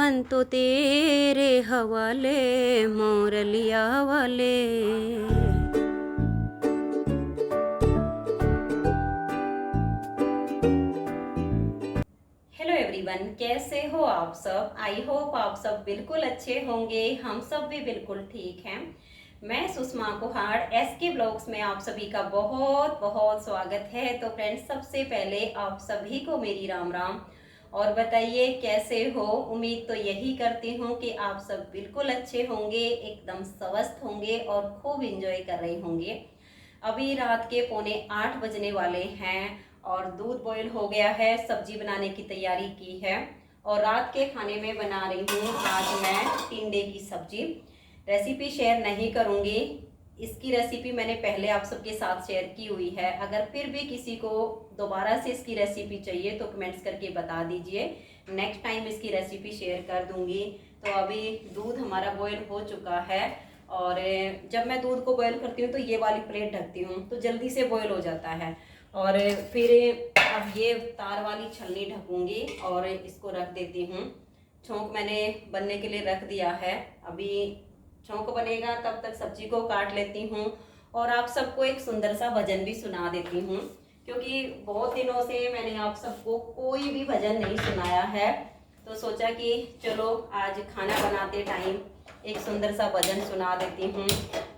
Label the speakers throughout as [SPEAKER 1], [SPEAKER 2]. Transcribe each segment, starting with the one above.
[SPEAKER 1] मन तो तेरे हवाले मोरलिया वाले। हेलो एवरीवन, कैसे हो आप सब। आई होप आप सब बिल्कुल अच्छे होंगे। हम सब भी बिल्कुल ठीक हैं। मैं सुषमा कुहाड़ SK ब्लॉग्स में आप सभी का बहुत बहुत स्वागत है। तो फ्रेंड्स, सबसे पहले आप सभी को मेरी राम राम। और बताइए कैसे हो। उम्मीद तो यही करती हूँ कि आप सब बिल्कुल अच्छे होंगे, एकदम स्वस्थ होंगे और खूब इंजॉय कर रहे होंगे। अभी रात के 7:45 बजने वाले हैं और दूध बॉईल हो गया है, सब्जी बनाने की तैयारी की है। और रात के खाने में बना रही हूँ आज मैं टिंडे की सब्जी। रेसिपी शेयर नहीं करूँगी, इसकी रेसिपी मैंने पहले आप सबके साथ शेयर की हुई है। अगर फिर भी किसी को दोबारा से इसकी रेसिपी चाहिए तो कमेंट्स करके बता दीजिए, नेक्स्ट टाइम इसकी रेसिपी शेयर कर दूँगी। तो अभी दूध हमारा बॉईल हो चुका है और जब मैं दूध को बॉईल करती हूँ तो ये वाली प्लेट ढकती हूँ तो जल्दी से बॉईल हो जाता है। और फिर अब ये तार वाली छलनी ढकूँगी और इसको रख देती हूँ। छोंक मैंने बनने के लिए रख दिया है, अभी छोंक बनेगा तब तक सब्जी को काट लेती हूँ और आप सबको एक सुंदर सा भजन भी सुना देती हूँ, क्योंकि बहुत दिनों से मैंने आप सबको कोई भी भजन नहीं सुनाया है। तो सोचा कि चलो आज खाना बनाते टाइम एक सुंदर सा भजन सुना देती हूँ।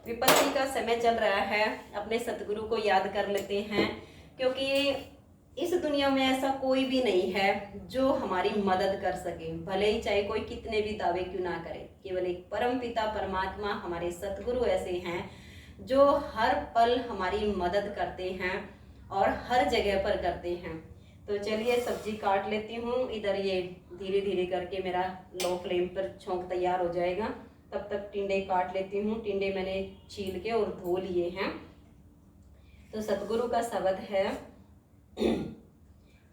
[SPEAKER 1] विपत्ति का समय चल रहा है, अपने सतगुरु को याद कर लेते हैं, क्योंकि इस दुनिया में ऐसा कोई भी नहीं है जो हमारी मदद कर सके, भले ही चाहे कोई कितने भी दावे क्यों ना करे। केवल एक परम पिता परमात्मा हमारे सतगुरु ऐसे हैं जो हर पल हमारी मदद करते हैं और हर जगह पर करते हैं। तो चलिए सब्जी काट लेती हूँ। इधर ये धीरे धीरे करके मेरा लो फ्लेम पर छोंक तैयार हो जाएगा, तब तक टिंडे काट लेती हूँ। टिंडे मैंने छील के और धो लिए हैं। तो सतगुरु का शब्द है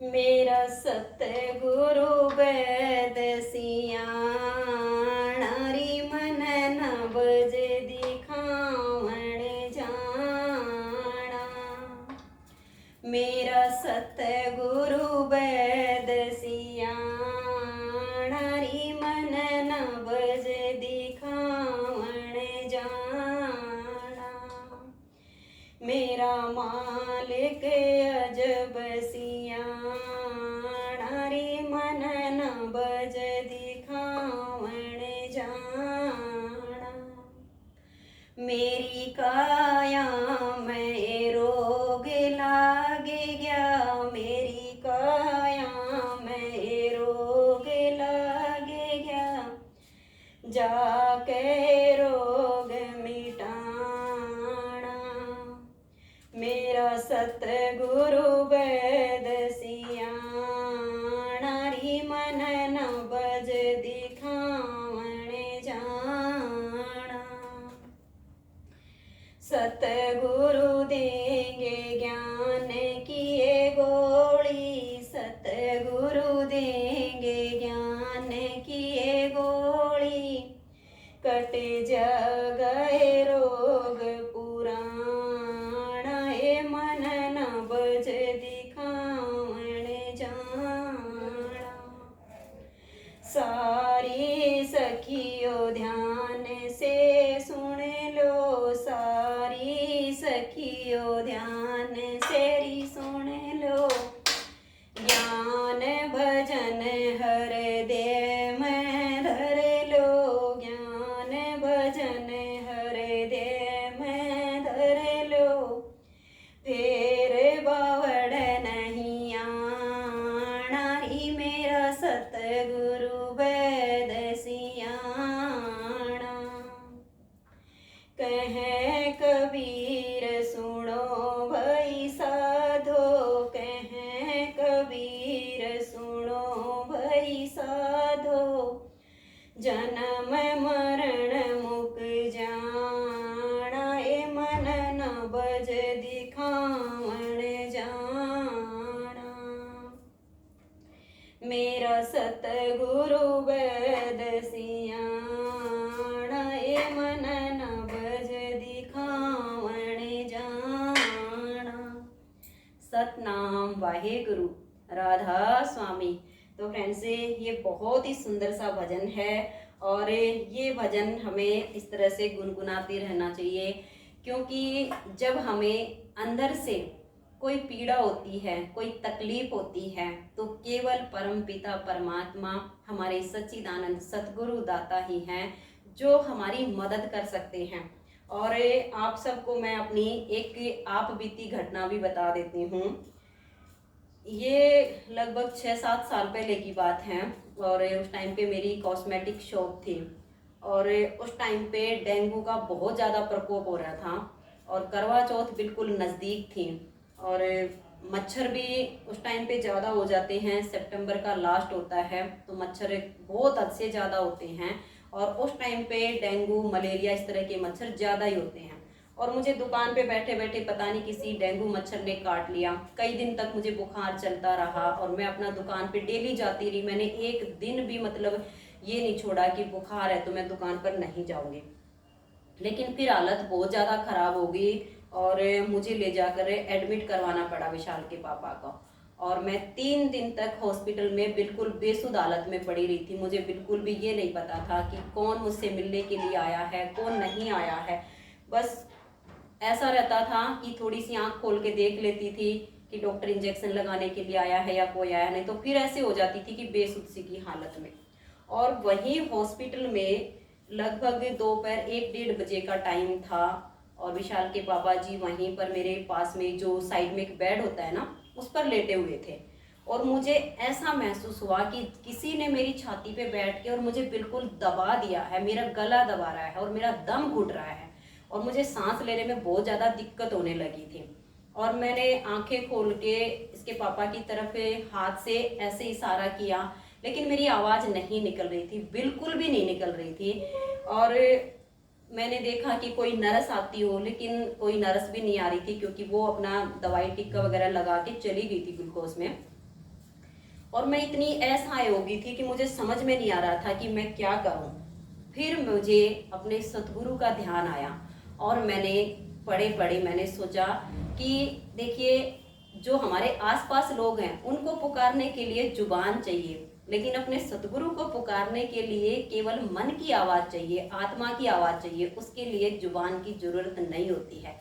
[SPEAKER 1] मेरा सतगुरु वैद सियाणा री मन न बज दिखावण जाना। मेरा सतगुरु वैद सियाणा री मन न बज दिखावण जाना। मेरा मालिक अजब सियाणा रे मन न बज दिखावण जाना। मेरी काया में रोग लाग गया, मेरी काया में रोग लाग गया, जाके रोग मिटाना। मेरा सतगुरु वैद सियाणा री मन न बज दिखावण जाना। सतगुरु देंगे ज्ञान की ये गोली, सतगुरु देंगे ज्ञान की ये गोली, कट गए रोग पुराना, ए मन न बज दिखावण जाना। सारी सखियों ध्यान से सुन लो, सारी सखियों ध्यान से सुन लो, ज्ञान भजन हृदय में धर लो, ज्ञान भजन हृदय में धर लो, फिर बावड़ नहीं आना। ही मेरा सतगुरु वैद सियाणा। कहे कबीर सुनो भई साधो, कहे कबीर सुनो भई साधो, जन्म मरण मुक जाना, ए मन न बज दिखावण जाना। मेरा सतगुरु वैद सियाणा, ए मन न बज दिखावण जाना। सतनाम वाहेगुरु। राधा स्वामी। तो फ्रेंड्स ये बहुत ही सुंदर सा भजन है और ये भजन हमें इस तरह से गुनगुनाते रहना चाहिए, क्योंकि जब हमें अंदर से कोई पीड़ा होती है, कोई तकलीफ होती है, तो केवल परम पिता परमात्मा हमारे सच्चिदानंद सतगुरु दाता ही हैं जो हमारी मदद कर सकते हैं। और आप सबको मैं अपनी एक आप बीती घटना भी बता देती हूँ। ये लगभग 6-7 साल पहले की बात है और उस टाइम पे मेरी कॉस्मेटिक शॉप थी और उस टाइम पे डेंगू का बहुत ज़्यादा प्रकोप हो रहा था और करवा चौथ बिल्कुल नज़दीक थी और मच्छर भी उस टाइम पे ज़्यादा हो जाते हैं। सितंबर का लास्ट होता है तो मच्छर बहुत हद से ज़्यादा होते हैं और उस टाइम पे डेंगू मलेरिया इस तरह के मच्छर ज़्यादा ही होते हैं। और मुझे दुकान पे बैठे बैठे पता नहीं किसी डेंगू मच्छर ने काट लिया। कई दिन तक मुझे बुखार चलता रहा और मैं अपना दुकान पे डेली जाती रही। मैंने एक दिन भी मतलब ये नहीं छोड़ा कि बुखार है तो मैं दुकान पर नहीं जाऊंगी। लेकिन फिर हालत बहुत ज़्यादा ख़राब हो गई और मुझे ले जाकर एडमिट करवाना पड़ा विशाल के पापा को। और मैं 3 दिन तक हॉस्पिटल में बिल्कुल बेसुध हालत में पड़ी रही थी। मुझे बिल्कुल भी ये नहीं पता था कि कौन मुझसे मिलने के लिए आया है, कौन नहीं आया है। बस ऐसा रहता था कि थोड़ी सी आंख खोल के देख लेती थी कि डॉक्टर इंजेक्शन लगाने के लिए आया है या कोई आया नहीं, तो फिर ऐसे हो जाती थी कि बेसुध सी की हालत में। और वहीं हॉस्पिटल में लगभग दोपहर 1-1:30 बजे का टाइम था और विशाल के पापा जी वहीं पर मेरे पास में जो साइड में एक बेड होता है ना, उस पर लेटे हुए थे। और मुझे ऐसा महसूस हुआ कि किसी ने मेरी छाती पे बैठ के और मुझे बिल्कुल दबा दिया है, मेरा गला दबा रहा है और मेरा दम घुट रहा है और मुझे सांस लेने में बहुत ज़्यादा दिक्कत होने लगी थी। और मैंने आंखें खोल के इसके पापा की तरफ हाथ से ऐसे इशारा किया, लेकिन मेरी आवाज़ नहीं निकल रही थी, बिल्कुल भी नहीं निकल रही थी। और मैंने देखा कि कोई नर्स आती हो, लेकिन कोई नर्स भी नहीं आ रही थी क्योंकि वो अपना दवाई टिक्का वगैरह लगा के चली गई थी ग्लूकोज में। और मैं इतनी असहाय हो गई थी कि मुझे समझ में नहीं आ रहा था कि मैं क्या करूं। फिर मुझे अपने सतगुरु का ध्यान आया और मैंने पढ़े पढ़े मैंने सोचा कि देखिए, जो हमारे आसपास लोग हैं उनको पुकारने के लिए जुबान चाहिए, लेकिन अपने सतगुरु को पुकारने के लिए केवल मन की आवाज़ चाहिए, आत्मा की आवाज़ चाहिए, उसके लिए जुबान की जरूरत नहीं होती है।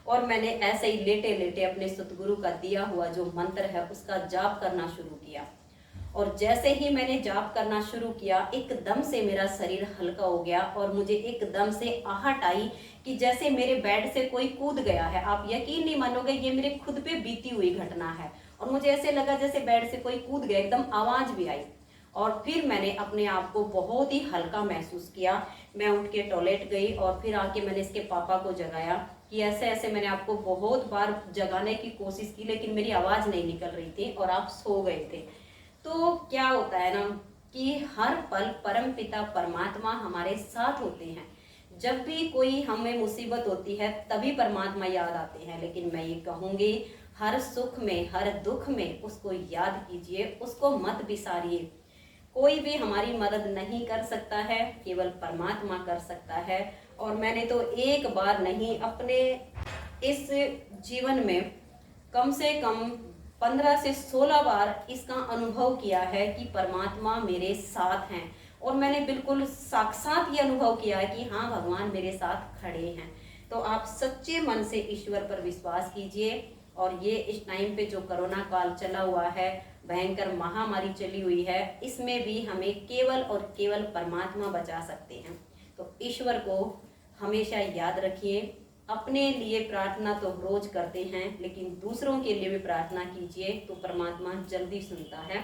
[SPEAKER 1] और मैंने ऐसे ही लेटे लेटे अपने सतगुरु का दिया हुआ जो मंत्र है उसका जाप करना शुरू किया। और जैसे ही मैंने जाप करना शुरू किया, एकदम से मेरा शरीर हल्का हो गया और मुझे एकदम से आहट आई कि जैसे मेरे बेड से कोई कूद गया है। आप यकीन नहीं मानोगे, ये मेरे खुद पे बीती हुई घटना है और मुझे ऐसे लगा जैसे बेड से कोई कूद गया, एकदम आवाज भी आई। और फिर मैंने अपने आप को बहुत ही हल्का महसूस किया। मैं उठ के टॉयलेट गई और फिर आके मैंने इसके पापा को जगाया कि ऐसे ऐसे मैंने आपको बहुत बार जगाने की कोशिश की, लेकिन मेरी आवाज़ नहीं निकल रही थी और आप सो गए थे। तो क्या होता है ना कि हर पल परम पिता परमात्मा हमारे साथ होते हैं। जब भी कोई हमें मुसीबत होती है तभी परमात्मा याद आते हैं। लेकिन मैं ये कहूँगी, हर सुख में हर दुख में उसको याद कीजिए, उसको मत बिसारिए। कोई भी हमारी मदद नहीं कर सकता है, केवल परमात्मा कर सकता है। और मैंने तो एक बार नहीं, अपने इस जीवन में कम से कम 15 से 16 बार इसका अनुभव किया है कि परमात्मा मेरे साथ हैं। और मैंने बिल्कुल साक्षात ये अनुभव किया है कि हाँ, भगवान मेरे साथ खड़े हैं। तो आप सच्चे मन से ईश्वर पर विश्वास कीजिए। और ये इस टाइम पे जो कोरोना काल चला हुआ है, भयंकर महामारी चली हुई है, इसमें भी हमें केवल और केवल परमात्मा बचा सकते हैं। तो ईश्वर को हमेशा याद रखिए। अपने लिए प्रार्थना तो रोज करते हैं, लेकिन दूसरों के लिए भी प्रार्थना कीजिए तो परमात्मा जल्दी सुनता है।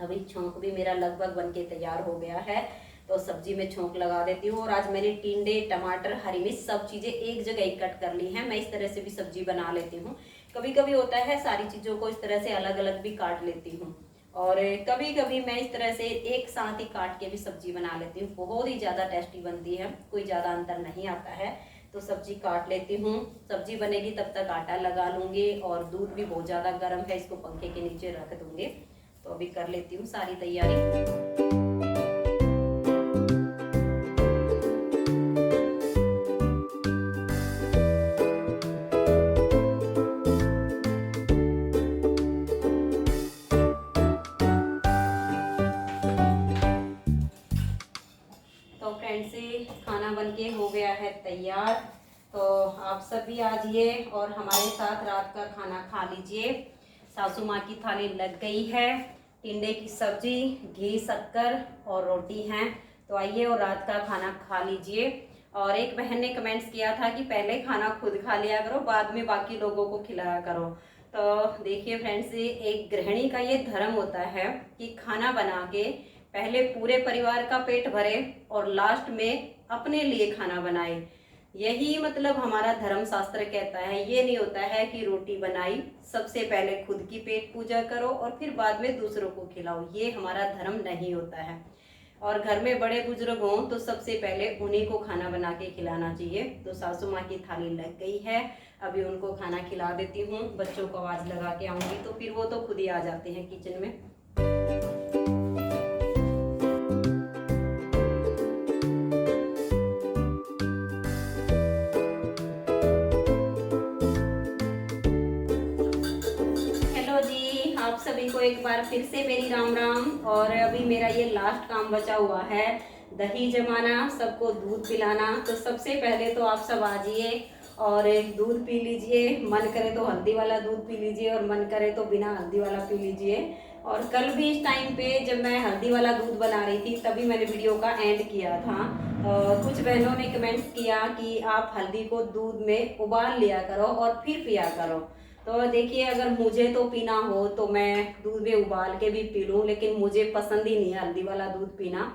[SPEAKER 1] अभी छोंक भी मेरा लगभग बनके तैयार हो गया है, तो सब्जी में छोंक लगा देती हूँ। और आज मैंने टिंडे, टमाटर, हरी मिर्च सब चीज़ें एक जगह ही कट कर ली हैं। मैं इस तरह से भी सब्जी बना लेती हूँ। कभी कभी होता है सारी चीज़ों को इस तरह से अलग अलग भी काट लेती हूँ, और कभी कभी मैं इस तरह से एक साथ ही काट के भी सब्जी बना लेती हूँ। बहुत ही ज़्यादा टेस्टी बनती है, कोई ज़्यादा अंतर नहीं आता है। तो सब्जी काट लेती हूँ। सब्जी बनेगी तब तक आटा लगा लूँगी, और दूध भी बहुत ज़्यादा गर्म है, इसको पंखे के नीचे रख दूँगी। तो अभी कर लेती हूँ सारी तैयारी। है तैयार। तो आप सब भी आ जाइए और हमारे साथ रात का खाना खा लीजिए। सासू माँ की थाली लग गई है, टिंडे की सब्जी, घी, शक्कर और रोटी हैं। तो आइए और रात का खाना खा लीजिए। और एक बहन ने कमेंट्स किया था कि पहले खाना खुद खा लिया करो, बाद में बाकी लोगों को खिलाया करो। तो देखिए फ्रेंड्स, एक गृहिणी का ये धर्म होता है कि खाना बना के पहले पूरे परिवार का पेट भरे और लास्ट में अपने लिए खाना बनाए। यही मतलब हमारा धर्म शास्त्र कहता है। ये नहीं होता है कि रोटी बनाई, सबसे पहले खुद की पेट पूजा करो और फिर बाद में दूसरों को खिलाओ। ये हमारा धर्म नहीं होता है। और घर में बड़े बुजुर्ग हों तो सबसे पहले उन्हीं को खाना बना के खिलाना चाहिए। तो सासू माँ की थाली लग गई है, अभी उनको खाना खिला देती हूँ। बच्चों को आवाज़ लगा के आऊँगी तो फिर वो तो खुद ही आ जाते हैं किचन में। हेलो जी, आप सभी को एक बार फिर से मेरी राम राम। और अभी मेरा ये लास्ट काम बचा हुआ है, दही जमाना, सबको दूध पिलाना। तो सबसे पहले तो आप सब आ जाइए और एक दूध पी लीजिए। मन करे तो हल्दी वाला दूध पी लीजिए और मन करे तो बिना हल्दी वाला पी लीजिए। और कल भी इस टाइम पे जब मैं हल्दी वाला दूध बना रही थी तभी मैंने वीडियो का एंड किया था। कुछ बहनों ने कमेंट्स किया कि आप हल्दी को दूध में उबाल लिया करो और फिर पिया करो। तो देखिए, अगर मुझे तो पीना हो तो मैं दूध में उबाल के भी पी लूँ, लेकिन मुझे पसंद ही नहीं है हल्दी वाला दूध पीना।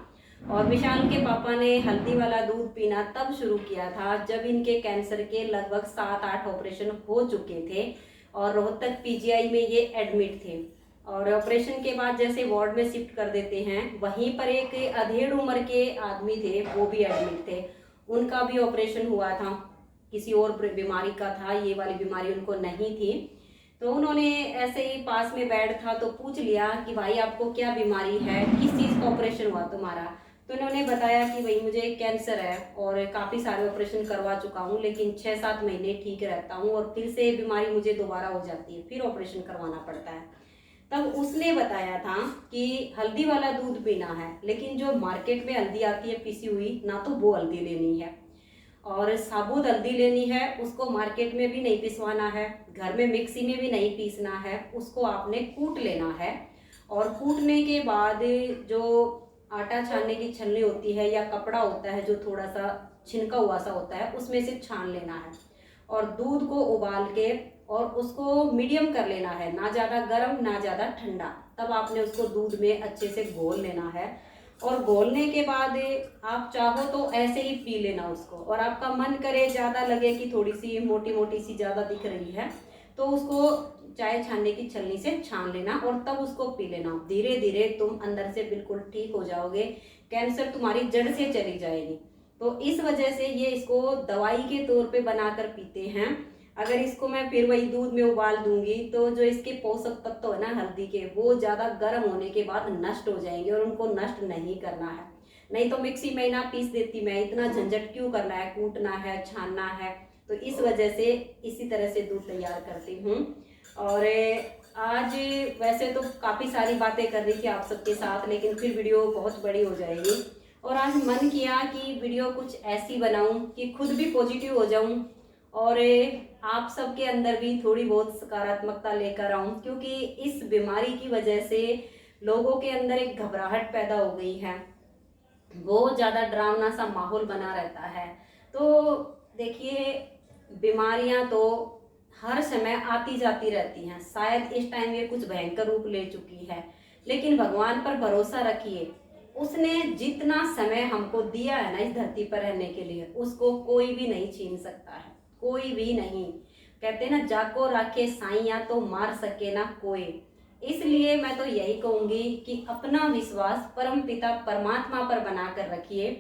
[SPEAKER 1] और विशाल के पापा ने हल्दी वाला दूध पीना तब शुरू किया था जब इनके कैंसर के लगभग 7-8 ऑपरेशन हो चुके थे और रोहतक पीजीआई में ये एडमिट थे। और ऑपरेशन के बाद जैसे वार्ड में शिफ्ट कर देते हैं, वहीं पर एक अधेड़ उम्र के आदमी थे, वो भी एडमिट थे। उनका भी ऑपरेशन हुआ था, किसी और बीमारी का था, ये वाली बीमारी उनको नहीं थी। तो उन्होंने ऐसे ही पास में बेड था तो पूछ लिया कि भाई आपको क्या बीमारी है, किस चीज़ का ऑपरेशन हुआ तुम्हारा। तो इन्होंने बताया कि भाई मुझे कैंसर है और काफ़ी सारे ऑपरेशन करवा चुका हूँ, लेकिन 6-7 महीने ठीक रहता हूँ और फिर से बीमारी मुझे दोबारा हो जाती है, फिर ऑपरेशन करवाना पड़ता है। तब उसने बताया था कि हल्दी वाला दूध पीना है, लेकिन जो मार्केट में हल्दी आती है पिसी हुई, ना तो वो हल्दी लेनी है और साबुत हल्दी लेनी है। उसको मार्केट में भी नहीं पिसवाना है, घर में मिक्सी में भी नहीं पीसना है, उसको आपने कूट लेना है। और कूटने के बाद जो आटा छानने की छलनी होती है या कपड़ा होता है जो थोड़ा सा छिनका हुआ सा होता है, उसमें से छान लेना है और दूध को उबाल के और उसको मीडियम कर लेना है, ना ज़्यादा गर्म ना ज़्यादा ठंडा। तब आपने उसको दूध में अच्छे से घोल लेना है और घोलने के बाद आप चाहो तो ऐसे ही पी लेना उसको। और आपका मन करे, ज़्यादा लगे कि थोड़ी सी मोटी मोटी सी ज़्यादा दिख रही है, तो उसको चाय छानने की छलनी से छान लेना और तब उसको पी लेना। धीरे धीरे तुम अंदर से बिल्कुल ठीक हो जाओगे, कैंसर तुम्हारी जड़ से चली जाएगी। तो इस वजह से ये इसको दवाई के तौर पे बनाकर पीते हैं। अगर इसको मैं फिर वही दूध में उबाल दूंगी तो जो इसके पोषक तत्व है ना हल्दी के, वो ज़्यादा गर्म होने के बाद नष्ट हो जाएंगे और उनको नष्ट नहीं करना है। नहीं तो मिक्सी में ना पीस देती मैं, इतना झंझट क्यों करना है, कूटना है, छानना है। तो इस वजह से इसी तरह से दूध तैयार करती हूँ। और आज वैसे तो काफ़ी सारी बातें कर रही थी आप सबके साथ, लेकिन फिर वीडियो बहुत बड़ी हो जाएगी। और आज मन किया कि वीडियो कुछ ऐसी बनाऊं कि खुद भी पॉजिटिव हो जाऊं और आप सबके अंदर भी थोड़ी बहुत सकारात्मकता लेकर आऊं, क्योंकि इस बीमारी की वजह से लोगों के अंदर एक घबराहट पैदा हो गई है, बहुत ज़्यादा डरावना सा माहौल बना रहता है। तो देखिए, बीमारियां तो हर समय आती जाती रहती हैं, शायद इस टाइम ये कुछ भयंकर रूप ले चुकी है, लेकिन भगवान पर भरोसा रखिए। उसने जितना समय हमको दिया है ना इस धरती पर रहने के लिए, उसको कोई भी नहीं छीन सकता है, कोई भी नहीं। कहते हैं ना, जाको राखे साइया तो मार सके ना कोई। इसलिए मैं तो यही कहूंगी कि अपना विश्वास परम पिता परमात्मा पर बनाकर रखिए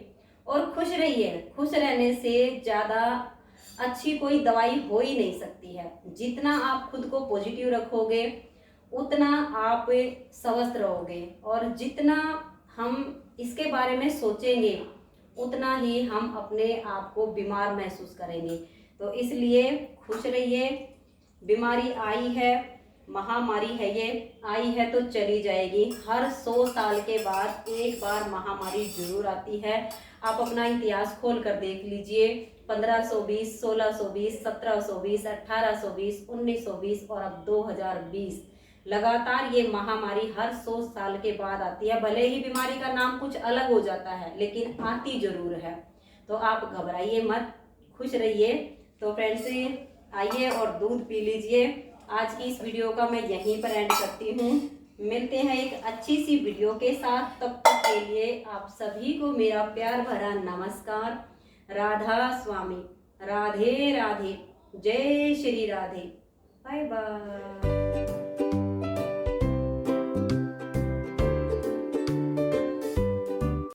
[SPEAKER 1] और खुश रहिए। खुश रहने से ज़्यादा अच्छी कोई दवाई हो ही नहीं सकती है। जितना आप खुद को पॉजिटिव रखोगे उतना आप स्वस्थ रहोगे, और जितना हम इसके बारे में सोचेंगे उतना ही हम अपने आप को बीमार महसूस करेंगे। तो इसलिए खुश रहिए। बीमारी आई है, महामारी है, ये आई है तो चली जाएगी। हर 100 साल के बाद एक बार महामारी जरूर आती है। आप अपना इतिहास खोल कर देख लीजिए, 1520, 1620, 1720, 1820, 1920 और अब 2020, लगातार ये महामारी हर 100 साल के बाद आती है। भले ही बीमारी का नाम कुछ अलग हो जाता है, लेकिन आती जरूर है। तो आप घबराइए मत, खुश रहिए। तो फ्रेंड्स, आइए और दूध पी लीजिए। आज की इस वीडियो का मैं यहीं पर एंड करती हूँ। मिलते हैं एक अच्छी सी वीडियो के साथ। तब तक के लिए आप सभी को मेरा प्यार भरा नमस्कार। राधा स्वामी, राधे राधे, जय श्री राधे, बाय बाय।